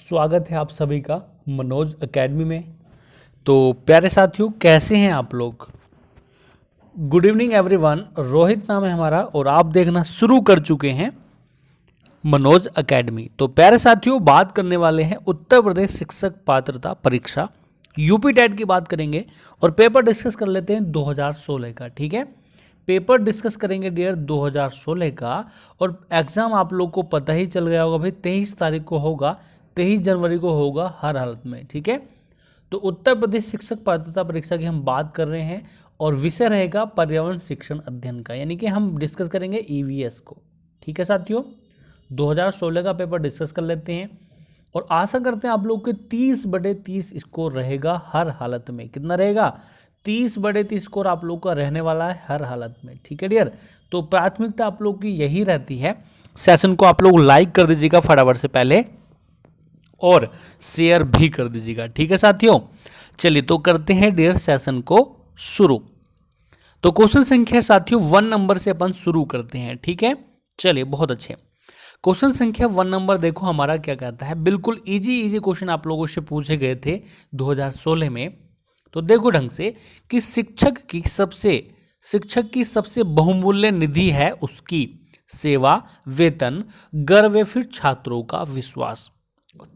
स्वागत है आप सभी का मनोज एकेडमी में। तो प्यारे साथियों, कैसे हैं आप लोग? Good evening everyone. रोहित नाम है हमारा और आप देखना शुरू कर चुके हैं मनोज एकेडमी। तो प्यारे साथियों, बात करने वाले हैं उत्तर प्रदेश शिक्षक पात्रता परीक्षा यूपी टेट की बात करेंगे और पेपर डिस्कस कर लेते हैं 2016 का। ठीक है, पेपर डिस्कस करेंगे डियर 2016 का। और एग्जाम आप लोग को पता ही चल गया होगा भाई, 23 तारीख को होगा, 23 जनवरी को होगा हर हालत में। ठीक है, तो उत्तर प्रदेश शिक्षक पात्रता परीक्षा की हम बात कर रहे हैं और विषय रहेगा पर्यावरण शिक्षण अध्ययन का, यानी कि हम डिस्कस करेंगे ईवीएस को। ठीक है साथियों, 2016 का पेपर डिस्कस कर लेते हैं और आशा करते हैं आप लोग के 30/30 स्कोर रहेगा हर हालत में। कितना रहेगा? 30/30 स्कोर आप लोग का रहने वाला है हर हालत में। ठीक है डियर, तो प्राथमिकता आप लोग की यही रहती है। सेशन को आप लोग लाइक कर दीजिएगा फटाफट से पहले और शेयर भी कर दीजिएगा। ठीक है साथियों, चलिए तो करते हैं डियर सेशन को शुरू। तो क्वेश्चन संख्या साथियों 1 नंबर से अपन शुरू करते हैं। ठीक है, चलिए बहुत अच्छे। क्वेश्चन संख्या 1 नंबर देखो हमारा क्या कहता है। बिल्कुल इजी क्वेश्चन आप लोगों से पूछे गए थे 2016 में। तो देखो ढंग से कि शिक्षक की सबसे बहुमूल्य निधि है उसकी सेवा, वेतन, गर्व या फिर छात्रों का विश्वास।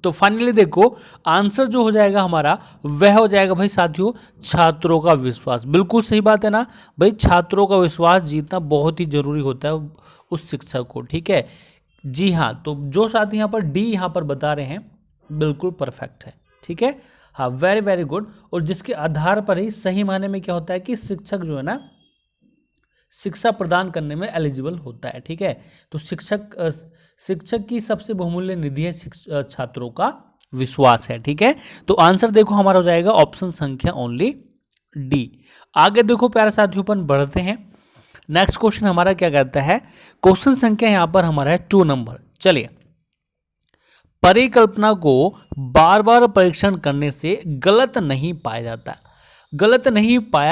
तो फाइनली देखो आंसर जो हो जाएगा हमारा वह हो जाएगा भाई साथियों छात्रों का विश्वास। बिल्कुल सही बात है ना भाई, छात्रों का विश्वास जीतना बहुत ही जरूरी होता है उस शिक्षक को। ठीक है जी हाँ, तो जो साथी यहाँ पर डी यहाँ पर बता रहे हैं बिल्कुल परफेक्ट है। ठीक है, हाँ वेरी वेरी गुड। और जिसके आधार पर ही सही मायने में क्या होता है कि शिक्षक जो है ना शिक्षा प्रदान करने में एलिजिबल होता है। ठीक है, तो शिक्षक की सबसे बहुमूल्य निधि है छात्रों का विश्वास है। ठीक है, तो आंसर देखो हमारा हो जाएगा ऑप्शन संख्या ओनली डी। आगे देखो प्यारे साथियों अपन बढ़ते हैं। नेक्स्ट क्वेश्चन हमारा क्या कहता है। क्वेश्चन संख्या यहां पर हमारा है 2 नंबर। चलिए, परिकल्पना को बार बार परीक्षण करने से गलत नहीं पाया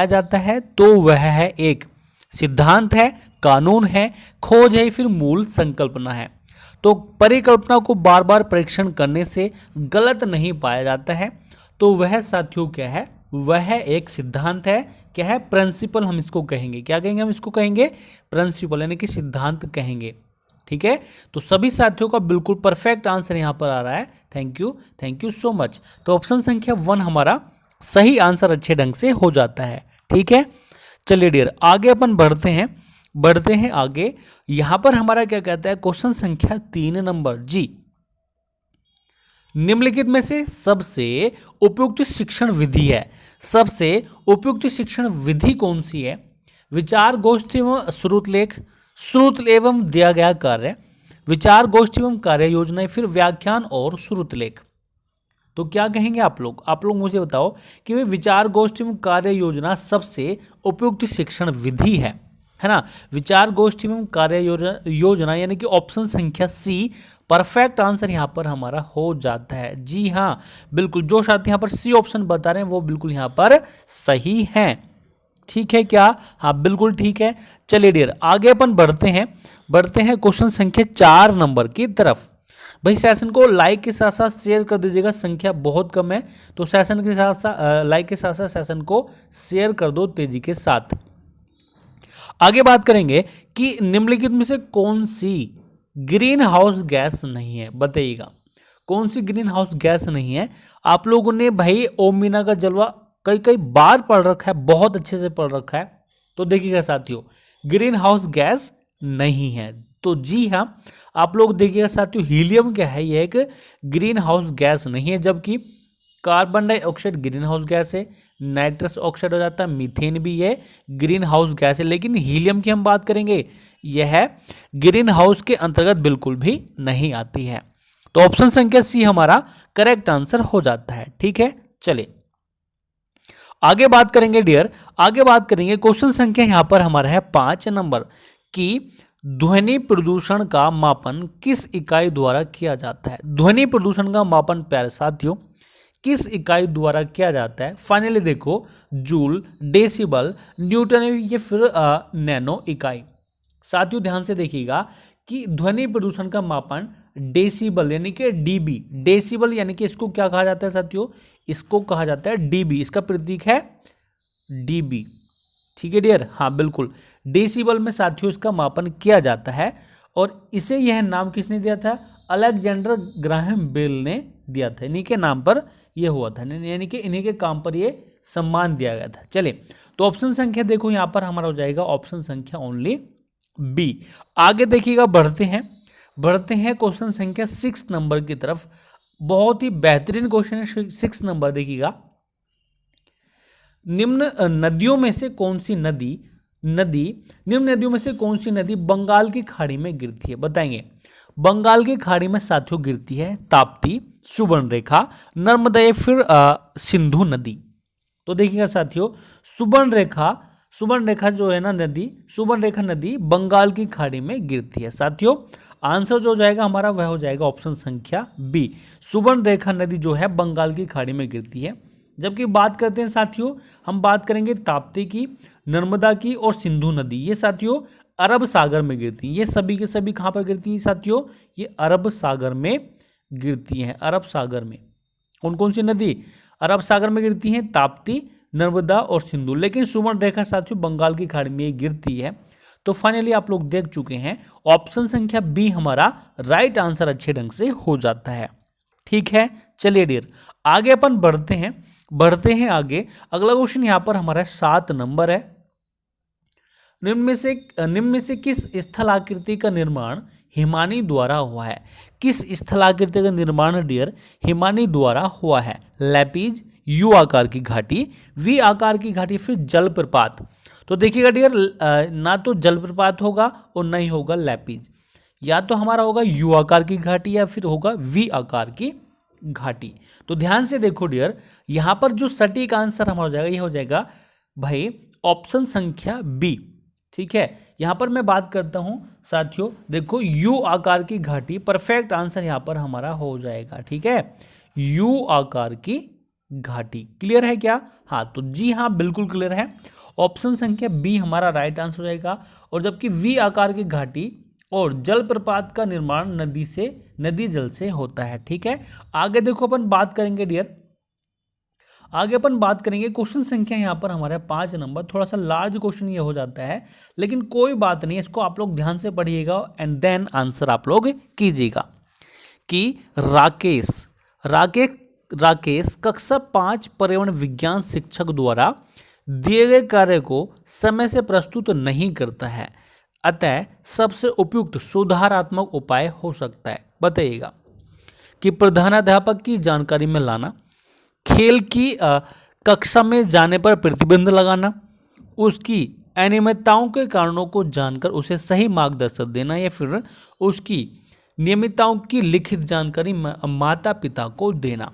जाता है तो वह है एक सिद्धांत है, कानून है, खोज है, फिर मूल संकल्पना है। तो परिकल्पना को बार बार परीक्षण करने से गलत नहीं पाया जाता है तो वह साथियों क्या है? वह एक सिद्धांत है। क्या है? प्रिंसिपल हम इसको कहेंगे। क्या कहेंगे? हम इसको कहेंगे प्रिंसिपल, यानी कि सिद्धांत कहेंगे। ठीक है, तो सभी साथियों का बिल्कुल परफेक्ट आंसर यहां पर आ रहा है। Thank you so much. तो ऑप्शन संख्या 1 हमारा सही आंसर अच्छे ढंग से हो जाता है। ठीक है, चलिए डियर आगे अपन बढ़ते हैं आगे। यहां पर हमारा क्या कहता है क्वेश्चन संख्या 3 नंबर जी। निम्नलिखित में से सबसे उपयुक्त शिक्षण विधि है। सबसे उपयुक्त शिक्षण विधि कौन सी है? विचार गोष्ठी एवं श्रुत एवं दिया गया कार्य, विचार गोष्ठी एवं कार्य योजना, फिर व्याख्यान और श्रुतलेख। तो क्या कहेंगे आप लोग मुझे बताओ कि वे विचार गोष्ठी एवं कार्य योजना सबसे उपयुक्त शिक्षण विधि है ना? विचार गोष्ठी एवं कार्य योजना यानी कि ऑप्शन संख्या सी परफेक्ट आंसर यहां पर हमारा हो जाता है। जी हाँ बिल्कुल, जो साथी यहां पर सी ऑप्शन बता रहे हैं वो बिल्कुल यहां पर सही हैं। ठीक है क्या? हाँ बिल्कुल ठीक है। चलिए डियर आगे अपन बढ़ते हैं क्वेश्चन संख्या 4 नंबर की तरफ। भाई सेशन को लाइक के साथ साथ शेयर कर दीजिएगा, संख्या बहुत कम है तो सेशन के साथ साथ लाइक के साथ साथ सेशन को शेयर कर दो तेजी के साथ। आगे बात करेंगे कि निम्नलिखित में से कौन सी ग्रीन हाउस गैस नहीं है, बताइएगा कौन सी ग्रीन हाउस गैस नहीं है। आप लोगों ने भाई ओम मीना का जलवा कई बार पढ़ रखा है, बहुत अच्छे से पढ़ रखा है। तो देखिएगा साथियों ग्रीन हाउस गैस नहीं है। तो जी हाँ आप लोग देखिएगा साथियों हीलियम क्या है, ये एक ग्रीन हाउस गैस नहीं है, जबकि carbon dioxide green house gas है, नाइट्रस ऑक्साइड हो जाता है, मीथेन भी है ग्रीन हाउस गैस है। लेकिन हीलियम की हम बात करेंगे यह ग्रीन हाउस के अंतर्गत बिल्कुल भी नहीं आती है। तो ऑप्शन संख्या सी हमारा करेक्ट आंसर हो जाता है। ठीक है, चलिए आगे बात करेंगे डियर, आगे बात करेंगे क्वेश्चन संख्या यहां पर हमारा है 5 नंबर की ध्वनि प्रदूषण का मापन किस इकाई द्वारा किया जाता है। ध्वनि प्रदूषण का मापन प्यारे साथियों किस इकाई द्वारा किया जाता है? फाइनली देखो जूल, डेसिबल, न्यूटन या फिर नैनो इकाई। साथियों ध्यान से देखिएगा कि ध्वनि प्रदूषण का मापन डेसिबल यानी कि डीबी। डेसिबल यानी कि इसको क्या कहा जाता है साथियों, इसको कहा जाता है डीबी, इसका प्रतीक है डीबी। ठीक है डियर, हाँ बिल्कुल, डेसिबल में साथियों इसका मापन किया जाता है और इसे यह नाम किसने दिया था, अलेक्जेंडर ग्राहम बेल ने दिया था। इन्हीं के नाम पर यह हुआ था, यानी कि इन्हीं के काम पर यह सम्मान दिया गया था। चलिए, तो ऑप्शन संख्या देखो यहां पर हमारा हो जाएगा ऑप्शन संख्या ओनली बी। आगे देखिएगा, बढ़ते हैं क्वेश्चन संख्या 6 नंबर की तरफ। बहुत ही बेहतरीन क्वेश्चन है 6 नंबर, देखिएगा। निम्न नदियों में से कौन सी निम्न नदियों में से कौन सी नदी बंगाल की खाड़ी में गिरती है, बताएंगे। बंगाल की खाड़ी में साथियों गिरती है ताप्ती, सुवर्णरेखा, नर्मदा या फिर सिंधु नदी। तो देखिएगा साथियों, सुवर्णरेखा जो है ना नदी, सुवर्णरेखा नदी बंगाल की खाड़ी में गिरती है। साथियों आंसर जो हो जाएगा हमारा वह हो जाएगा ऑप्शन संख्या बी, सुवर्णरेखा नदी जो है बंगाल की खाड़ी में गिरती है। जबकि बात करते हैं साथियों, हम बात करेंगे ताप्ती की, नर्मदा की और सिंधु नदी, ये साथियों अरब सागर में गिरती हैं। ये सभी के सभी कहाँ पर गिरती हैं साथियों, ये अरब सागर में गिरती हैं। अरब सागर में कौन कौन सी नदी अरब सागर में गिरती हैं, ताप्ती, नर्मदा और सिंधु। लेकिन सुवर्णरेखा साथियों बंगाल की खाड़ी में गिरती है। तो फाइनली आप लोग देख चुके हैं, ऑप्शन संख्या बी हमारा राइट आंसर अच्छे ढंग से हो जाता है। ठीक है, चलिए डियर आगे अपन बढ़ते हैं आगे। अगला क्वेश्चन यहाँ पर हमारा 7 नंबर है। निम्न में से किस स्थलाकृति का निर्माण हिमानी द्वारा हुआ है। किस स्थलाकृति का निर्माण डियर हिमानी द्वारा हुआ है। लैपीज, यू आकार की घाटी, वी आकार की घाटी, फिर जलप्रपात। तो देखिएगा डियर, ना तो जलप्रपात होगा और ना ही होगा लैपीज, या तो हमारा होगा यू आकार की घाटी या फिर होगा वी आकार की घाटी। तो ध्यान से देखो डियर, यहां पर जो सटीक आंसर हमारा हो जाएगा यह हो जाएगा भाई ऑप्शन संख्या बी। ठीक है, यहां पर मैं बात करता हूं साथियों, देखो यू आकार की घाटी परफेक्ट आंसर यहां पर हमारा हो जाएगा। ठीक है, यू आकार की घाटी, क्लियर है क्या? हाँ, तो जी हाँ बिल्कुल क्लियर है, ऑप्शन संख्या बी हमारा राइट आंसर हो जाएगा। और जबकि वी आकार की घाटी और जलप्रपात का निर्माण नदी जल से होता है। ठीक है, आगे देखो अपन बात करेंगे डियर, आगे अपन बात करेंगे क्वेश्चन संख्या यहाँ पर हमारे 5 नंबर। थोड़ा सा लार्ज क्वेश्चन ये हो जाता है, लेकिन कोई बात नहीं, इसको आप लोग ध्यान से पढ़िएगा एंड देन आंसर आप लोग कीजिएगा। कि राकेश कक्षा 5 पर्यावरण विज्ञान शिक्षक द्वारा दिए गए कार्य को समय से प्रस्तुत नहीं करता है, अतः सबसे उपयुक्त सुधारात्मक उपाय हो सकता है, बताइएगा। कि प्रधानाध्यापक की जानकारी में लाना, खेल की कक्षा में जाने पर प्रतिबंध लगाना, उसकी अनियमितताओं के कारणों को जानकर उसे सही मार्गदर्शन देना, या फिर उसकी नियमितताओं की लिखित जानकारी माता पिता को देना।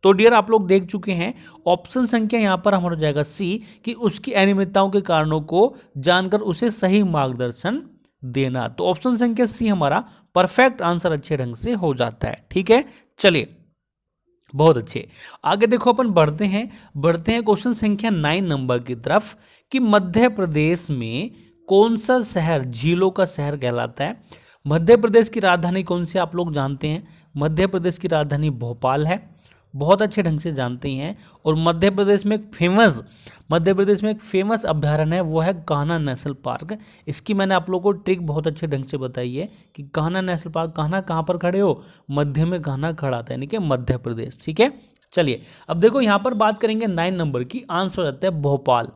तो डियर आप लोग देख चुके हैं, ऑप्शन संख्या यहाँ पर हमारा हो जाएगा सी, कि उसकी अनियमितताओं के कारणों को जानकर उसे सही मार्गदर्शन देना। तो ऑप्शन संख्या सी हमारा परफेक्ट आंसर अच्छे ढंग से हो जाता है। ठीक है, चलिए बहुत अच्छे, आगे देखो अपन बढ़ते हैं क्वेश्चन संख्या 9 नंबर की तरफ। कि मध्य प्रदेश में कौन सा शहर झीलों का शहर कहलाता है। मध्य प्रदेश की राजधानी कौन सी आप लोग जानते हैं, मध्य प्रदेश की राजधानी भोपाल है, बहुत अच्छे ढंग से जानते हैं। और मध्य प्रदेश में एक फेमस अभ्यारण्य है, वो है कान्हा नेशनल पार्क। इसकी मैंने आप लोगों को ट्रिक बहुत अच्छे ढंग से बताई है कि कान्हा नेशनल पार्क, कान्हा कहाँ पर खड़े हो, मध्य में कान्हा खड़ा था, यानी कि मध्य प्रदेश। ठीक है, चलिए अब देखो यहाँ पर बात करेंगे 9 नंबर की, आंसर हो जाता है भोपाल।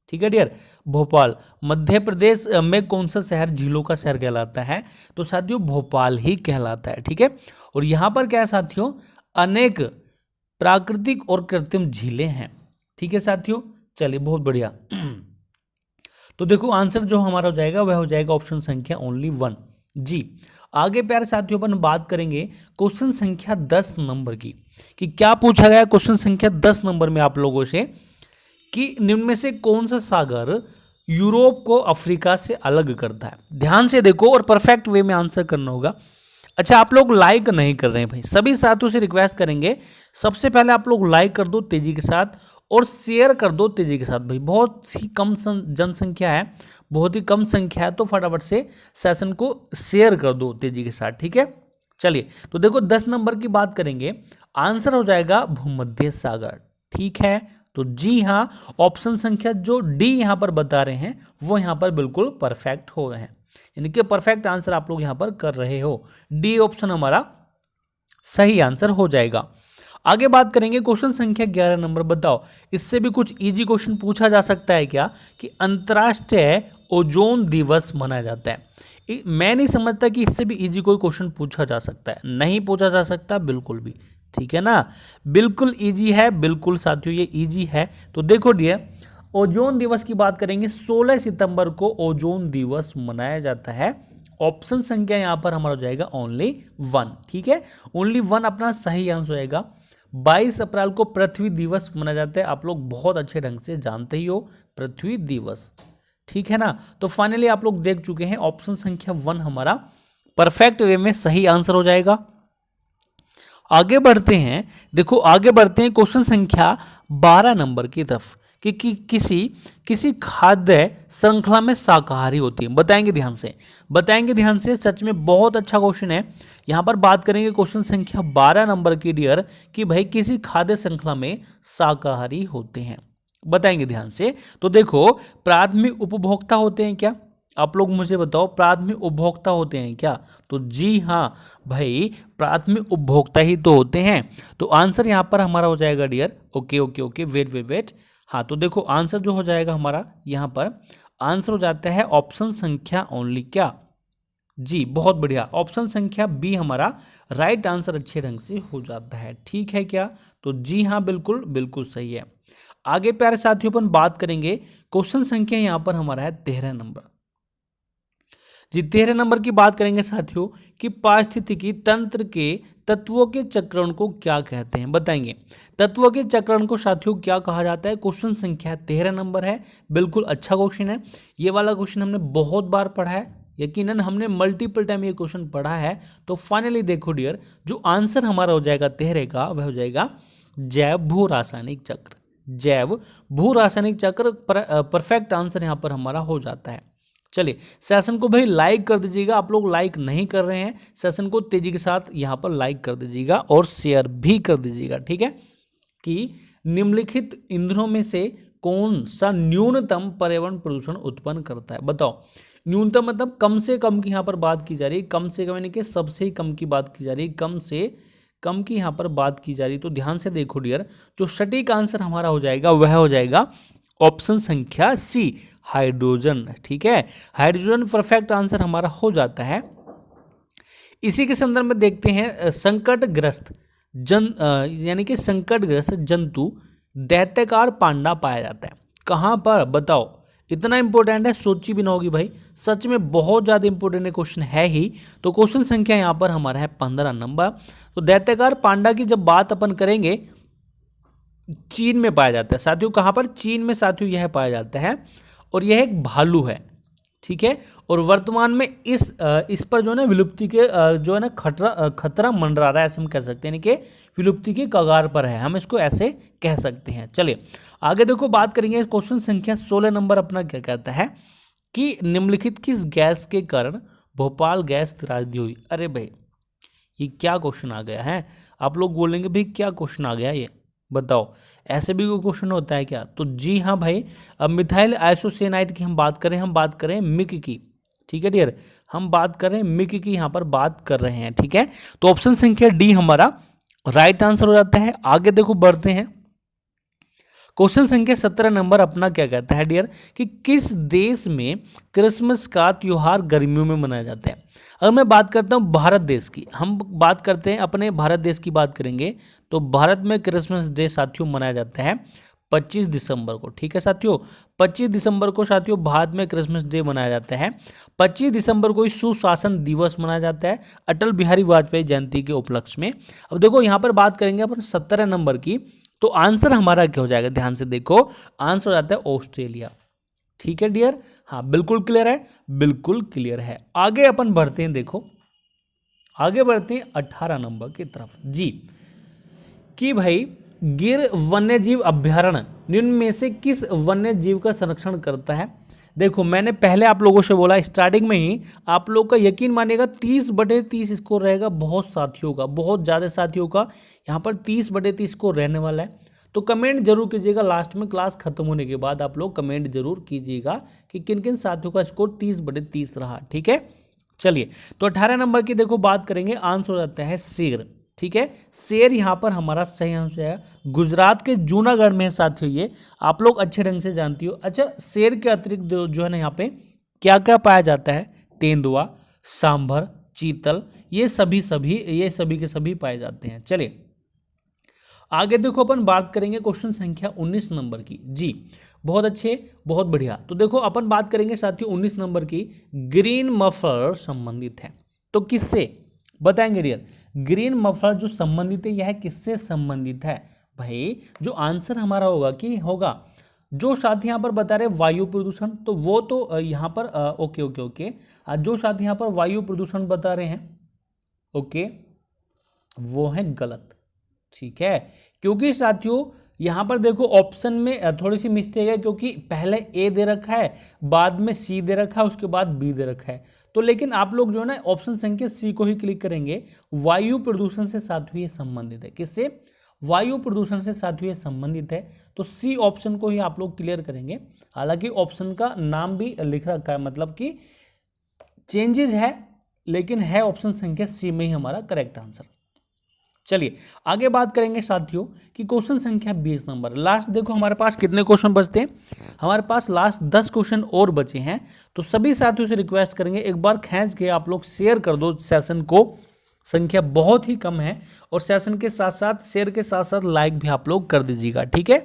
ठीक है डियर, भोपाल। मध्य प्रदेश में कौन सा शहर झीलों का शहर कहलाता है, तो साथियों भोपाल ही कहलाता है। ठीक है, और यहाँ पर क्या है साथियों, अनेक प्राकृतिक और कृत्रिम झीलें हैं। ठीक है साथियों, चलिए बहुत बढ़िया। तो देखो आंसर जो हमारा हो जाएगा वह हो जाएगा ऑप्शन संख्या ओनली 1 जी। आगे प्यारे साथियों अपन बात करेंगे क्वेश्चन संख्या 10 नंबर की। कि क्या पूछा गया क्वेश्चन संख्या 10 नंबर में आप लोगों से, कि निम्न में से कौन सा सागर यूरोप को अफ्रीका से अलग करता है। ध्यान से देखो और परफेक्ट वे में आंसर करना होगा। अच्छा, आप लोग लाइक नहीं कर रहे हैं भाई, सभी साथियों से रिक्वेस्ट करेंगे, सबसे पहले आप लोग लाइक कर दो तेजी के साथ और शेयर कर दो तेजी के साथ भाई। बहुत ही कम जनसंख्या है, बहुत ही कम संख्या है, तो फटाफट से सेशन को शेयर कर दो तेजी के साथ। ठीक है, चलिए, तो देखो 10 नंबर की बात करेंगे, आंसर हो जाएगा भूमध्य सागर। ठीक है, तो जी हाँ, ऑप्शन संख्या जो डी यहां पर बता रहे हैं वो यहां पर बिल्कुल परफेक्ट हो रहे हैं, यानी कि परफेक्ट आंसर आप लोग यहां पर कर रहे हो। डी ऑप्शन हमारा सही आंसर हो जाएगा। आगे बात करेंगे क्वेश्चन संख्या 11 नंबर, बताओ इससे भी कुछ इजी क्वेश्चन पूछा जा सकता है क्या, कि अंतर्राष्ट्रीय ओजोन दिवस मनाया जाता है। मैं नहीं समझता कि इससे भी इजी कोई क्वेश्चन पूछा जा सकता है, नहीं पूछा जा सकता बिल्कुल भी, ठीक है ना, बिल्कुल इजी है, बिल्कुल साथियों ये इजी है। तो देखो डियर, ओजोन दिवस की बात करेंगे, 16 सितंबर को ओजोन दिवस मनाया जाता है। ऑप्शन संख्या यहां पर हमारा हो जाएगा ओनली 1, ठीक है, ओनली 1 अपना सही आंसर हो जाएगा। 22 अप्रैल को पृथ्वी दिवस मनाया जाता है, आप लोग बहुत अच्छे ढंग से जानते ही हो पृथ्वी दिवस, ठीक है ना। तो फाइनली आप लोग देख चुके हैं ऑप्शन संख्या 1 हमारा परफेक्ट वे में सही आंसर हो जाएगा। आगे बढ़ते हैं, देखो आगे बढ़ते हैं क्वेश्चन संख्या 12 नंबर की तरफ, कि किसी खाद्य श्रृंखला में शाकाहारी होती है। बताएंगे ध्यान से, बताएंगे ध्यान से, सच में बहुत अच्छा क्वेश्चन है। यहां पर बात करेंगे क्वेश्चन संख्या 12 नंबर की डियर, कि भाई किसी खाद्य श्रृंखला में शाकाहारी होते हैं, बताएंगे ध्यान से। तो देखो, प्राथमिक उपभोक्ता होते हैं क्या, आप लोग मुझे बताओ, प्राथमिक उपभोक्ता होते हैं क्या, तो जी हाँ भाई, प्राथमिक उपभोक्ता ही तो होते हैं। तो आंसर यहां पर हमारा हो जाएगा dear, okay okay okay, wait, हाँ तो देखो आंसर जो हो जाएगा हमारा यहाँ पर आंसर हो जाता है ऑप्शन संख्या ओनली क्या, जी बहुत बढ़िया, ऑप्शन संख्या बी हमारा राइट आंसर अच्छे ढंग से हो जाता है, ठीक है क्या, तो जी हाँ बिल्कुल बिल्कुल सही है। आगे प्यारे साथियों अपन बात करेंगे क्वेश्चन संख्या यहाँ पर हमारा है 13 नंबर। जी 13 नंबर की बात करेंगे साथियों, कि पारिस्थितिकी तंत्र के तत्वों के चक्रण को क्या कहते हैं, बताएंगे तत्वों के चक्रण को साथियों क्या कहा जाता है। क्वेश्चन संख्या 13 नंबर है, बिल्कुल अच्छा क्वेश्चन है। ये वाला क्वेश्चन हमने बहुत बार पढ़ा है, यकीनन हमने मल्टीपल टाइम ये क्वेश्चन पढ़ा है। तो फाइनली देखो डियर, जो आंसर हमारा हो जाएगा 13 का, वह हो जाएगा जैव भू रासायनिक चक्र, जैव भू रासायनिक चक्र परफेक्ट आंसर यहाँ पर हमारा हो जाता है। चलिए सेशन को भाई लाइक कर दीजिएगा, आप लोग लाइक नहीं कर रहे हैं, सेशन को तेजी के साथ यहाँ पर लाइक कर दीजिएगा और शेयर भी कर दीजिएगा, ठीक है। कि निम्नलिखित ईंधनों में से कौन सा न्यूनतम पर्यावरण प्रदूषण उत्पन्न करता है, बताओ। न्यूनतम मतलब कम से कम की यहाँ पर बात की जा रही है, कम से कम यानी कि सबसे ही कम की बात की जा रही है, कम से कम की यहाँ पर बात की जा रही है। तो ध्यान से देखो डियर, जो सटीक आंसर हमारा हो जाएगा वह हो जाएगा ऑप्शन संख्या सी, हाइड्रोजन, ठीक है, हाइड्रोजन परफेक्ट आंसर हमारा हो जाता है। इसी के संदर्भ में देखते हैं संकटग्रस्त यानी कि संकटग्रस्त जंतु दैत्याकार पांडा पाया जाता है कहां पर, बताओ। इतना इंपॉर्टेंट है, सोची भी ना होगी भाई, सच में बहुत ज्यादा इंपॉर्टेंट क्वेश्चन है ही। तो क्वेश्चन संख्या यहां पर हमारा है 15 नंबर। तो दैत्याकार पांडा की जब बात अपन करेंगे, चीन में पाया जाता है साथियों, कहां पर, चीन में साथियों यह पाया जाता है, और यह एक भालू है, ठीक है। और वर्तमान में इस पर जो है ना विलुप्ति के जो है ना खतरा मंडरा रहा है, ऐसे हम कह सकते हैं कि विलुप्ति के कगार पर है, हम इसको ऐसे कह सकते हैं। चलिए आगे देखो बात करेंगे, क्वेश्चन संख्या 16 नंबर अपना क्या कहता है, कि निम्नलिखित किस गैस के कारण भोपाल गैस त्रासदी हुई। अरे भाई ये क्या क्वेश्चन आ गया है, आप लोग बोलेंगे भाई क्या क्वेश्चन आ गया ये, बताओ ऐसे भी कोई क्वेश्चन होता है क्या। तो जी हाँ भाई, अब मिथाइल आइसोसियानाइड की हम बात करें मिक की, ठीक है डियर, हम बात करें मिक की, यहाँ पर बात कर रहे हैं, ठीक है। तो ऑप्शन संख्या डी हमारा राइट आंसर हो जाता है। आगे देखो बढ़ते हैं, क्वेश्चन संख्या 17 नंबर अपना क्या कहता है डियर, कि किस देश में क्रिसमस का त्योहार गर्मियों में मनाया जाता है। अगर मैं बात करता हूं भारत देश की, हम बात करते हैं अपने भारत देश की बात करेंगे, तो भारत में क्रिसमस डे साथियों मनाया जाता है 25 दिसंबर को, ठीक है साथियों, 25 दिसंबर को साथियों भारत में क्रिसमस डे मनाया जाता है। 25 दिसंबर को ही सुशासन दिवस मनाया जाता है अटल बिहारी वाजपेयी जयंती के उपलक्ष्य में। अब देखो यहाँ पर बात करेंगे अपन 17 नंबर की, तो आंसर हमारा क्या हो जाएगा, ध्यान से देखो, आंसर हो जाता है ऑस्ट्रेलिया, ठीक है डियर, हाँ बिल्कुल क्लियर है, बिल्कुल क्लियर है। आगे अपन बढ़ते हैं, देखो आगे बढ़ते हैं 18 नंबर की तरफ जी, कि भाई गिर वन्य जीव अभ्यारण्य निम्न में से किस वन्य जीव का संरक्षण करता है। देखो मैंने पहले आप लोगों से बोला स्टार्टिंग में ही, आप लोग का यकीन मानिएगा 30/30 स्कोर रहेगा बहुत साथियों का, बहुत ज़्यादा साथियों का यहाँ पर 30/30 स्कोर रहने वाला है। तो कमेंट जरूर कीजिएगा, लास्ट में क्लास खत्म होने के बाद आप लोग कमेंट जरूर कीजिएगा कि किन किन साथियों का स्कोर 30/30 रहा। ठीक है, चलिए तो 18 नंबर की देखो बात करेंगे, आंसर हो जाता है शेर। ठीक है, शेर यहाँ पर हमारा सही आंसर है। गुजरात के जूनागढ़ में है साथियों, ये आप लोग अच्छे ढंग से जानती हो। अच्छा, शेर के अतिरिक्त जो है ना यहाँ पे क्या क्या पाया जाता है, तेंदुआ, सांभर, चीतल, ये सभी के सभी पाए जाते हैं। चलिए आगे देखो अपन बात करेंगे क्वेश्चन संख्या 19 नंबर की। जी बहुत अच्छे, बहुत बढ़िया। तो देखो अपन बात करेंगे साथियों 19 नंबर की, ग्रीन मफलर संबंधित है तो किससे बताएंगे डियर? ग्रीन मफलर जो संबंधित है यह किससे संबंधित है भाई? जो आंसर हमारा होगा कि होगा जो साथी यहाँ पर बता रहे वायु प्रदूषण, तो वो तो यहाँ पर ओके ओके ओके, जो साथी यहाँ पर वायु प्रदूषण बता रहे हैं ओके, वो है गलत। ठीक है, क्योंकि साथियों यहाँ पर देखो ऑप्शन में थोड़ी सी मिस्टेक है, क्योंकि पहले ए दे रखा है, बाद में सी दे रखा है, उसके बाद बी दे रखा है। तो लेकिन आप लोग जो है ना ऑप्शन संख्या सी को ही क्लिक करेंगे। वायु प्रदूषण से साथियों ये संबंधित है, किससे? वायु प्रदूषण से साथियों ये संबंधित है, तो सी ऑप्शन को ही आप लोग क्लियर करेंगे। हालांकि ऑप्शन का नाम भी लिख रखा है, मतलब कि चेंजेस है, लेकिन है ऑप्शन संख्या सी में ही हमारा करेक्ट आंसर। चलिए आगे बात करेंगे साथियों कि क्वेश्चन संख्या 20 नंबर, लास्ट देखो हमारे पास कितने क्वेश्चन बचते हैं, हमारे पास लास्ट 10 क्वेश्चन और बचे हैं। तो सभी साथियों से रिक्वेस्ट करेंगे एक बार खींच के आप लोग शेयर कर दो सेशन को, संख्या बहुत ही कम है, और सेशन के साथ साथ शेयर के साथ साथ लाइक भी आप लोग कर दीजिएगा। ठीक है,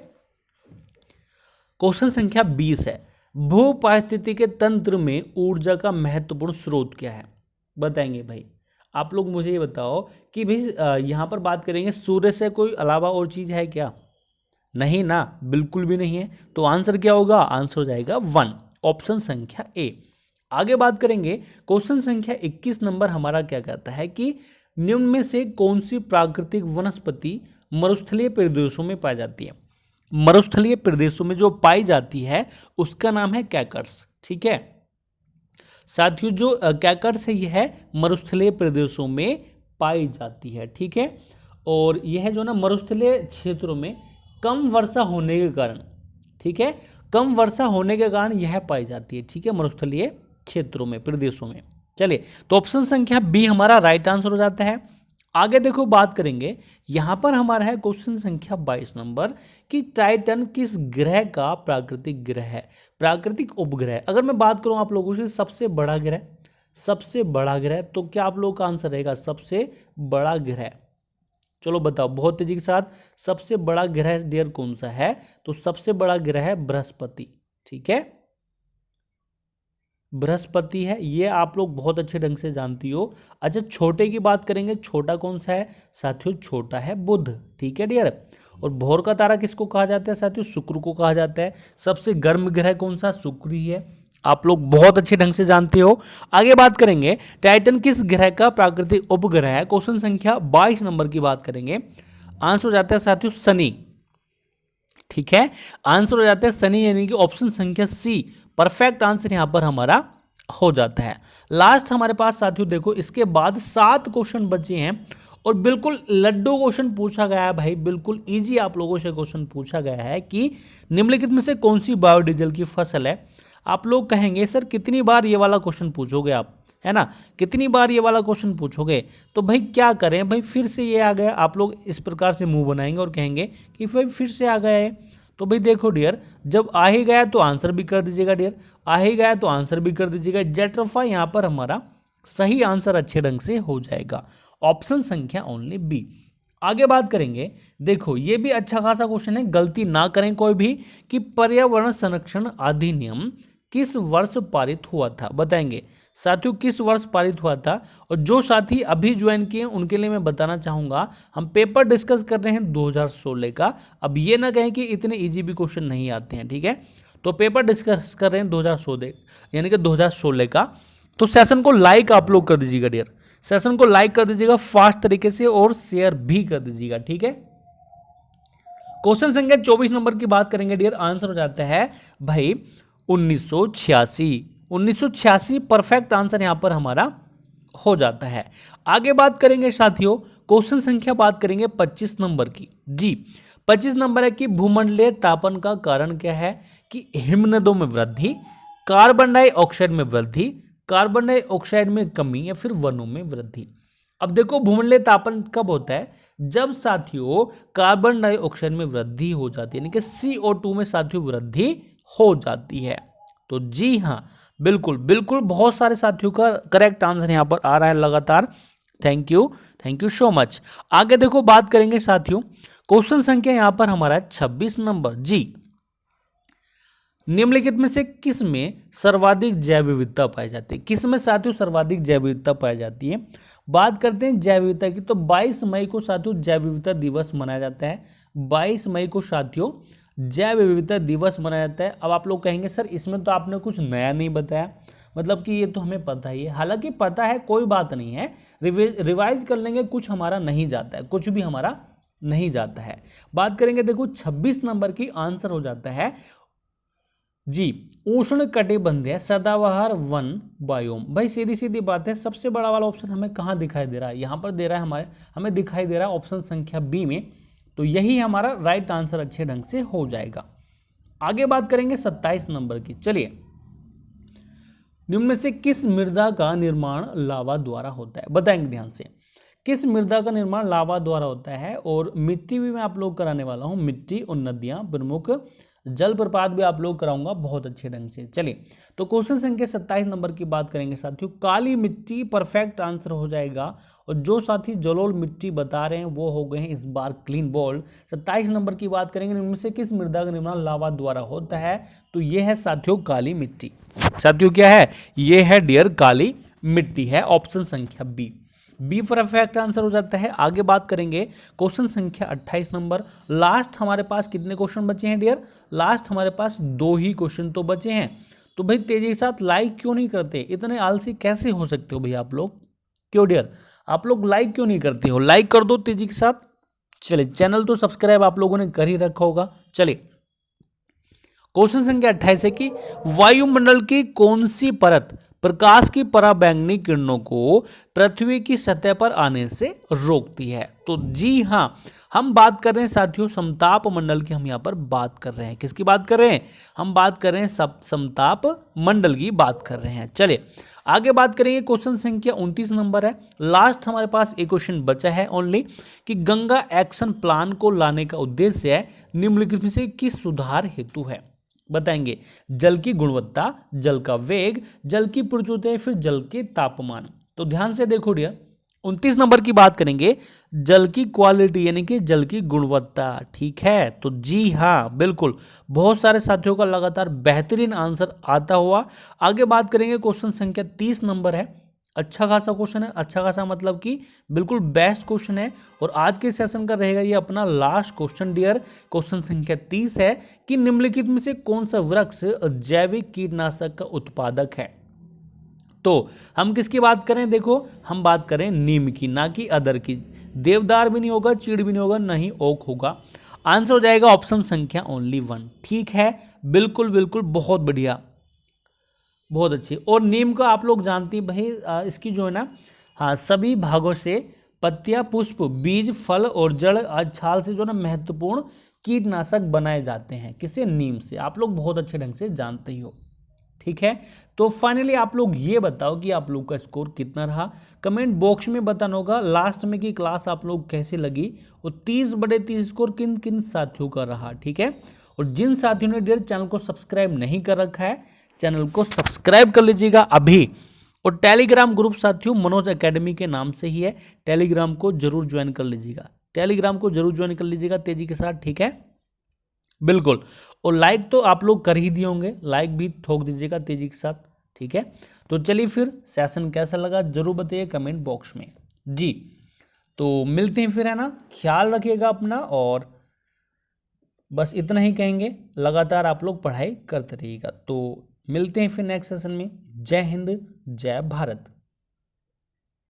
क्वेश्चन संख्या 20 है, भू पारिस्थितिकी तंत्र में ऊर्जा का महत्वपूर्ण स्रोत क्या है? बताएंगे भाई, आप लोग मुझे ये बताओ कि भाई यहाँ पर बात करेंगे सूर्य से कोई अलावा और चीज़ है क्या? नहीं ना, बिल्कुल भी नहीं है। तो आंसर क्या होगा? आंसर हो जाएगा 1, ऑप्शन संख्या ए। आगे बात करेंगे क्वेश्चन संख्या 21 नंबर, हमारा क्या कहता है कि निम्न में से कौन सी प्राकृतिक वनस्पति मरुस्थलीय प्रदेशों में पाई जाती है? मरुस्थलीय प्रदेशों में जो पाई जाती है उसका नाम है कैकर्स। ठीक है साथियों, जो कैकर्स है यह मरुस्थलीय प्रदेशों में पाई जाती है। ठीक है, और यह जो ना मरुस्थलीय क्षेत्रों में कम वर्षा होने के कारण, ठीक है, कम वर्षा होने के कारण यह पाई जाती है। ठीक है, मरुस्थलीय क्षेत्रों में, प्रदेशों में। चलिए तो ऑप्शन संख्या बी हमारा राइट आंसर हो जाता है। आगे देखो बात करेंगे, यहां पर हमारा है क्वेश्चन संख्या 22 नंबर कि टाइटन किस ग्रह का प्राकृतिक ग्रह है, प्राकृतिक उपग्रह? अगर मैं बात करूं आप लोगों से सबसे बड़ा ग्रह, सबसे बड़ा ग्रह, तो क्या आप लोगों का आंसर रहेगा सबसे बड़ा ग्रह? चलो बताओ बहुत तेजी के साथ, सबसे बड़ा ग्रह डियर कौन सा है? तो सबसे बड़ा ग्रह है बृहस्पति। ठीक है, बृहस्पति है, ये आप लोग बहुत अच्छे ढंग से जानती हो। अच्छा छोटे की बात करेंगे, छोटा कौन सा है साथियों? छोटा है बुध। ठीक है डियर, और भोर का तारा किसको कहा जाता है साथियों? शुक्र को कहा जाता है। सबसे गर्म ग्रह कौन सा? शुक्र ही है, आप लोग बहुत अच्छे ढंग से जानते हो। आगे बात करेंगे टाइटन किस ग्रह का प्राकृतिक उपग्रह है, क्वेश्चन संख्या 22 नंबर की बात करेंगे। आंसर हो जाता है साथियों शनि। ठीक है, आंसर हो जाता है शनि, यानी कि ऑप्शन संख्या सी परफेक्ट आंसर यहां पर हमारा हो जाता है। लास्ट हमारे पास साथियों देखो इसके बाद 7 क्वेश्चन बचे हैं, और बिल्कुल लड्डू क्वेश्चन पूछा गया है भाई, बिल्कुल इजी आप लोगों से क्वेश्चन पूछा गया है कि निम्नलिखित में से कौन सी बायोडीजल की फसल है? आप लोग कहेंगे सर कितनी बार ये वाला क्वेश्चन पूछोगे आप, है ना, कितनी बार ये वाला क्वेश्चन पूछोगे? तो भाई क्या करें भाई, फिर से ये आ गया, आप लोग इस प्रकार से मुंह बनाएंगे और कहेंगे कि भाई फिर से आ गया है। तो भाई देखो डियर, जब आ ही गया तो आंसर भी कर दीजिएगा डियर, आ ही गया तो आंसर भी कर दीजिएगा। जेट्रोफा यहाँ पर हमारा सही आंसर अच्छे ढंग से हो जाएगा, ऑप्शन संख्या ओनली बी। आगे बात करेंगे, देखो ये भी अच्छा खासा क्वेश्चन है, गलती ना करें कोई भी, कि पर्यावरण संरक्षण अधिनियम किस वर्ष पारित हुआ था? बताएंगे साथियों किस वर्ष पारित हुआ था? और जो साथी अभी ज्वाइन किए उनके लिए मैं बताना चाहूंगा, हम पेपर डिस्कस कर रहे हैं 2016 का। अब ये ना कहें कि इतने इजी भी क्वेश्चन नहीं आते हैं। ठीक है, तो पेपर डिस्कस कर रहे हैं 2016 यानी कि 2016 का। तो सेशन को लाइक आप लोग कर दीजिएगा डियर, सेशन को लाइक कर दीजिएगा फास्ट तरीके से, और शेयर भी कर दीजिएगा। ठीक है, क्वेश्चन संख्या 24 नंबर की बात करेंगे डियर, आंसर हो जाता है भाई 1986। 1986 परफेक्ट आंसर यहां पर हमारा हो जाता है। आगे बात करेंगे साथियों, क्वेश्चन संख्या बात करेंगे 25 नंबर की। जी 25 नंबर है कि भूमंडलीय तापन का कारण क्या है? कि हिमनदों में वृद्धि, कार्बन डाइऑक्साइड में वृद्धि, कार्बन डाइऑक्साइड में कमी, या फिर वनों में वृद्धि। अब देखो भूमंडलीय तापन कब होता है? जब साथियों कार्बन डाइऑक्साइड में वृद्धि हो जाती है, यानी कि CO2 में साथियों वृद्धि हो जाती है। तो जी हाँ, बिल्कुल बिल्कुल, बहुत सारे साथियों का करेक्ट आंसर यहां पर आ रहा है लगातार। Thank you so much. आगे देखो बात करेंगे साथियों, क्वेश्चन संख्या यहां पर हमारा 26 नंबर। जी निम्नलिखित में से किस में सर्वाधिक जैव विविधता पाई जाती है? किस में साथियों सर्वाधिक जैव विविधता पाई जाती है? बात करते हैं जैव विविधता की, तो 22 मई को साथियों जैव विविधता दिवस मनाया जाता है। 22 मई को साथियों जैव विविधता दिवस मनाया जाता है। अब आप लोग कहेंगे सर इसमें तो आपने कुछ नया नहीं बताया, मतलब कि ये तो हमें पता ही है। हालांकि पता है, कोई बात नहीं है, रिवाइज कर लेंगे, कुछ हमारा नहीं जाता है, कुछ भी हमारा नहीं जाता है। बात करेंगे देखो 26 नंबर की आंसर हो जाता है जी उष्ण कटिबंधीय सदाबहार वन बायोम। भाई सीधी सीधी बात है, सबसे बड़ा वाला ऑप्शन हमें कहाँ दिखाई दे रहा है? यहाँ पर दे रहा है हमें दिखाई दे रहा है ऑप्शन संख्या बी में। तो यही हमारा राइट आंसर अच्छे ढंग से हो जाएगा। आगे बात करेंगे 27 नंबर की। चलिए, निम्न में से किस मृदा का निर्माण लावा द्वारा होता है? बताएंगे ध्यान से, किस मृदा का निर्माण लावा द्वारा होता है? और मिट्टी भी मैं आप लोग कराने वाला हूं, मिट्टी और नदियां, प्रमुख जलप्रपात भी आप लोग कराऊंगा बहुत अच्छे ढंग से। चलिए, तो क्वेश्चन संख्या 27 नंबर की बात करेंगे साथियों। काली मिट्टी परफेक्ट आंसर हो जाएगा, और जो साथी जलोल मिट्टी बता रहे हैं वो हो गए हैं इस बार क्लीन बोल्ड। 27 नंबर की बात करेंगे, इनमें से किस मृदा का निर्माण लावा द्वारा होता है? तो ये है साथियों काली मिट्टी। साथियों क्या है? ये है डियर काली मिट्टी है, ऑप्शन संख्या बी परफेक्ट आंसर हो जाता है। आगे बात करेंगे क्वेश्चन संख्या 28 नंबर। लास्ट हमारे पास कितने क्वेश्चन बचे हैं डियर? लास्ट हमारे पास 2 ही क्वेश्चन तो बचे हैं। तो भाई तेजी के साथ लाइक क्यों नहीं करते? इतने आलसी कैसे हो सकते हो भाई आप लोग? क्यों डियर आप लोग लाइक क्यों नहीं करते हो? लाइक कर दो तेजी के साथ। चलिए, चैनल तो सब्सक्राइब आप लोगों ने कर ही रखा होगा। चलिए, क्वेश्चन संख्या 28 है कि वायुमंडल की कौन सी परत प्रकाश की पराबैंगनी किरणों को पृथ्वी की सतह पर आने से रोकती है? तो जी हां, हम बात कर रहे हैं साथियों समताप मंडल की। हम यहां पर बात कर रहे हैं, किसकी बात कर रहे हैं? हम बात कर रहे हैं समताप मंडल की बात कर रहे हैं। चलिए, आगे बात करेंगे क्वेश्चन संख्या 29 नंबर है। लास्ट हमारे पास एक क्वेश्चन बचा है ओनली, कि गंगा एक्शन प्लान को लाने का उद्देश्य है निम्नलिखित में से किस सुधार हेतु है? बताएंगे, जल की गुणवत्ता, जल का वेग, जल की प्रचुरता, फिर जल के तापमान। तो ध्यान से देखो डियर, 29 नंबर की बात करेंगे, जल की क्वालिटी यानी कि जल की गुणवत्ता। ठीक है, तो जी हाँ बिल्कुल, बहुत सारे साथियों का लगातार बेहतरीन आंसर आता हुआ। आगे बात करेंगे क्वेश्चन संख्या 30 नंबर है। अच्छा खासा क्वेश्चन है, अच्छा खासा मतलब कि बिल्कुल बेस्ट क्वेश्चन है, और आज के सेशन का रहेगा ये अपना लास्ट क्वेश्चन डियर। क्वेश्चन संख्या 30 है कि निम्नलिखित में से कौन सा वृक्ष जैविक कीटनाशक का उत्पादक है? तो हम किसकी बात करें? देखो, हम बात करें नीम की, ना कि अदर की। देवदार भी नहीं होगा, चीड़ भी नहीं होगा, ना ही ओक होगा। आंसर हो जाएगा ऑप्शन संख्या ओनली 1। ठीक है, बिल्कुल बिल्कुल, बहुत बढ़िया, बहुत अच्छी। और नीम को आप लोग जानते हैं भाई, इसकी जो है ना, हाँ, सभी भागों से पत्तियां, पुष्प, बीज, फल और जड़ आज छाल से जो ना महत्वपूर्ण कीटनाशक बनाए जाते हैं। किसे? नीम से। आप लोग बहुत अच्छे ढंग से जानते ही हो। ठीक है, तो फाइनली आप लोग ये बताओ कि आप लोग का स्कोर कितना रहा। कमेंट बॉक्स में बताना होगा लास्ट में कि क्लास आप लोग कैसे लगी, और 30/30 स्कोर किन किन साथियों का रहा। ठीक है, और जिन साथियों ने डियर चैनल को सब्सक्राइब नहीं कर रखा है, चैनल को सब्सक्राइब कर लीजिएगा अभी। और टेलीग्राम ग्रुप साथियों मनोज एकेडमी के नाम से ही है, टेलीग्राम को जरूर ज्वाइन कर लीजिएगा, टेलीग्राम को जरूर ज्वाइन कर लीजिएगा तेजी के साथ। ठीक है, बिल्कुल। और लाइक तो आप लोग कर ही दिए होंगे, लाइक भी ठोक दीजिएगा तेजी के साथ। ठीक है, तो चलिए फिर सेशन कैसा लगा जरूर बताइए कमेंट बॉक्स में। जी, तो मिलते हैं फिर, है ना, ख्याल रखिएगा अपना, और बस इतना ही कहेंगे, लगातार आप लोग पढ़ाई करते रहिएगा। तो मिलते हैं फिर नेक्स्ट सेशन में। जय हिंद, जय भारत।